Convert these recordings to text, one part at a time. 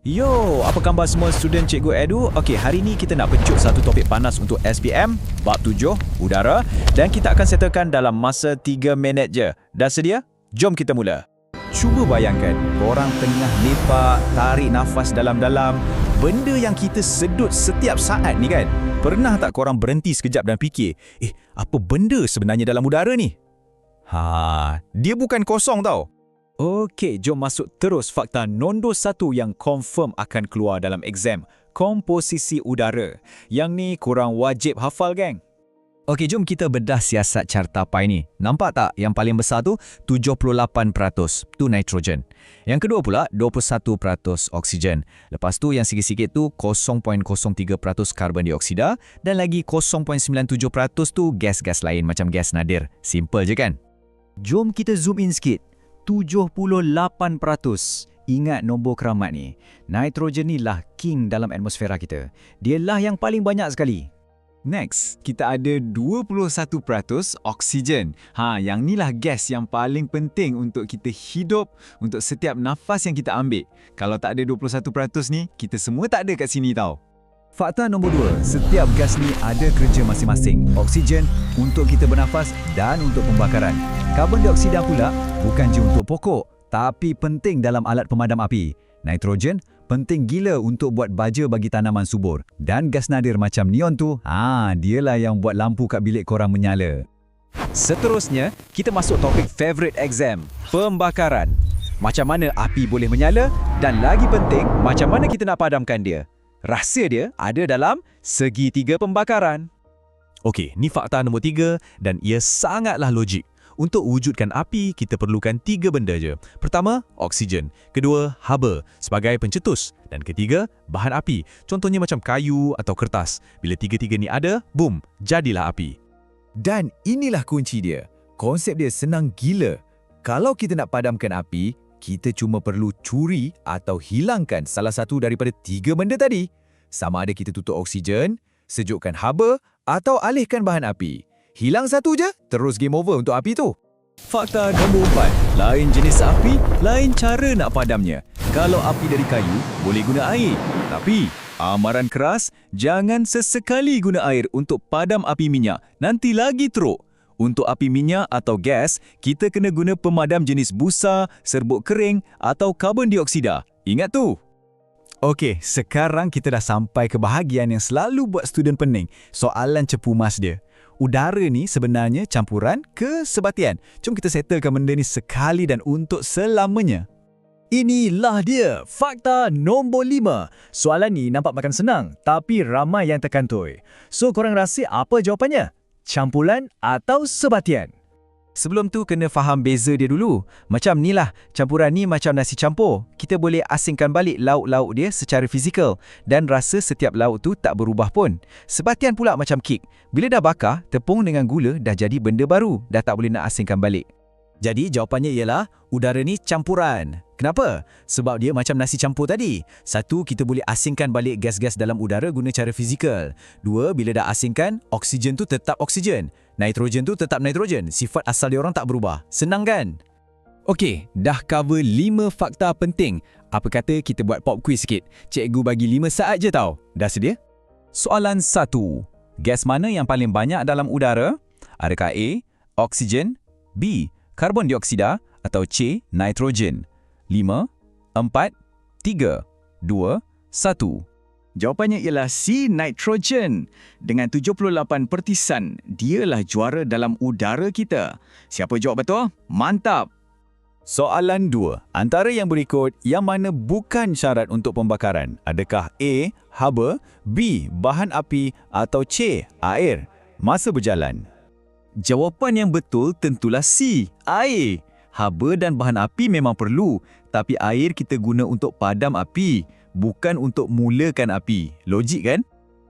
Yo, apa khabar semua student Cikgu Edu? Okey, hari ni kita nak pecut satu topik panas untuk SPM, bab 7, udara, dan kita akan settlekan dalam masa 3 minit je. Dah sedia? Jom kita mula. Cuba bayangkan, korang tengah lepak, tarik nafas dalam-dalam, benda yang kita sedut setiap saat ni kan? Pernah tak korang berhenti sekejap dan fikir, apa benda sebenarnya dalam udara ni? Dia bukan kosong tau. Okey, jom masuk terus fakta nombor 1 yang confirm akan keluar dalam exam. Komposisi udara. Yang ni korang wajib hafal, geng. Okey, jom kita bedah siasat carta pai ni. Nampak tak yang paling besar tu 78% tu nitrogen. Yang kedua pula 21% oksigen. Lepas tu yang sikit-sikit tu 0.03% karbon dioksida dan lagi 0.97% tu gas-gas lain macam gas nadir. Simple je kan? Jom kita zoom in sikit. 78%. Ingat nombor keramat ni. Nitrogen ni lah king dalam atmosfera kita. Dia lah yang paling banyak sekali. Next, kita ada 21% oksigen. Yang ni lah gas yang paling penting untuk kita hidup, untuk setiap nafas yang kita ambil. Kalau tak ada 21% ni, kita semua tak ada kat sini tau. Fakta nombor 2, setiap gas ni ada kerja masing-masing. Oksigen untuk kita bernafas dan untuk pembakaran. Karbon dioksida pula bukan je untuk pokok, tapi penting dalam alat pemadam api. Nitrogen penting gila untuk buat baja bagi tanaman subur. Dan gas nadir macam neon tu, dialah yang buat lampu kat bilik korang menyala. Seterusnya, kita masuk topik favorite exam, pembakaran. Macam mana api boleh menyala dan lagi penting, macam mana kita nak padamkan dia. Rahsia dia ada dalam segitiga pembakaran. Okey, ni fakta nombor 3 dan ia sangatlah logik. Untuk wujudkan api, kita perlukan 3 benda je. Pertama, oksigen. Kedua, haba sebagai pencetus. Dan ketiga, bahan api. Contohnya macam kayu atau kertas. Bila 3-3 ni ada, boom, jadilah api. Dan inilah kunci dia. Konsep dia senang gila. Kalau kita nak padamkan api, kita cuma perlu curi atau hilangkan salah satu daripada 3 benda tadi. Sama ada kita tutup oksigen, sejukkan haba atau alihkan bahan api. Hilang satu je, terus game over untuk api tu. Fakta nombor 4. Lain jenis api, lain cara nak padamnya. Kalau api dari kayu, boleh guna air. Tapi, amaran keras, jangan sesekali guna air untuk padam api minyak. Nanti lagi teruk. Untuk api minyak atau gas, kita kena guna pemadam jenis busa, serbuk kering atau karbon dioksida. Ingat tu. Okey, sekarang kita dah sampai ke bahagian yang selalu buat student pening. Soalan cepu mas dia. Udara ni sebenarnya campuran ke sebatian? Jom kita settlekan benda ni sekali dan untuk selamanya. Inilah dia, fakta nombor 5. Soalan ni nampak makan senang, tapi ramai yang terkantoi. So, korang rasa apa jawapannya? Campuran atau sebatian? Sebelum tu kena faham beza dia dulu. Macam ni lah, campuran ni macam nasi campur. Kita boleh asingkan balik lauk-lauk dia secara fizikal dan rasa setiap lauk tu tak berubah pun. Sebatian pula macam kek. Bila dah bakar, tepung dengan gula dah jadi benda baru, dah tak boleh nak asingkan balik. Jadi jawapannya ialah udara ni campuran. Kenapa? Sebab dia macam nasi campur tadi. 1, kita boleh asingkan balik gas-gas dalam udara guna cara fizikal. 2, bila dah asingkan, oksigen tu tetap oksigen. Nitrogen tu tetap nitrogen. Sifat asal dia orang tak berubah. Senang kan? Okey, dah cover 5 fakta penting. Apa kata kita buat pop quiz sikit? Cikgu bagi 5 saat je tau. Dah sedia? Soalan 1. Gas mana yang paling banyak dalam udara? Adakah A, oksigen, B, karbon dioksida atau C, nitrogen? 5, 4, 3, 2, 1. Jawapannya ialah C, nitrogen. Dengan 78%, dialah juara dalam udara kita. Siapa jawab betul? Mantap! Soalan 2. Antara yang berikut, yang mana bukan syarat untuk pembakaran? Adakah A, haba, B, bahan api atau C, air? Masa berjalan. Jawapan yang betul tentulah C, air. Haba dan bahan api memang perlu, tapi air kita guna untuk padam api, bukan untuk mulakan api. Logik kan?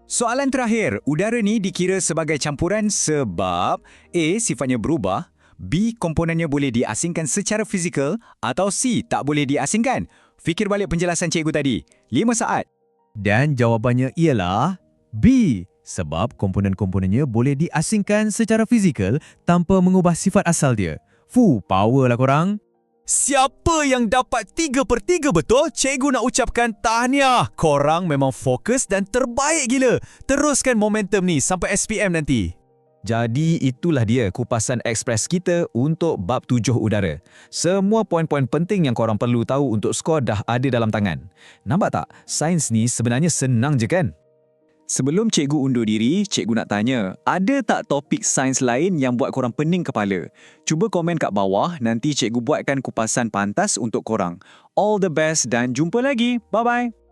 Soalan terakhir, udara ni dikira sebagai campuran sebab A, sifatnya berubah, B, komponennya boleh diasingkan secara fizikal atau C, tak boleh diasingkan. Fikir balik penjelasan cikgu tadi. 5 saat. Dan jawapannya ialah B, sebab komponen-komponennya boleh diasingkan secara fizikal tanpa mengubah sifat asal dia. Power lah korang. Siapa yang dapat 3/3 betul, cikgu nak ucapkan tahniah. Korang memang fokus dan terbaik gila. Teruskan momentum ni sampai SPM nanti. Jadi itulah dia kupasan ekspres kita untuk bab 7 udara. Semua poin-poin penting yang korang perlu tahu untuk skor dah ada dalam tangan. Nampak tak? Sains ni sebenarnya senang je kan? Sebelum cikgu undur diri, cikgu nak tanya, ada tak topik sains lain yang buat korang pening kepala? Cuba komen kat bawah, nanti cikgu buatkan kupasan pantas untuk korang. All the best dan jumpa lagi. Bye-bye.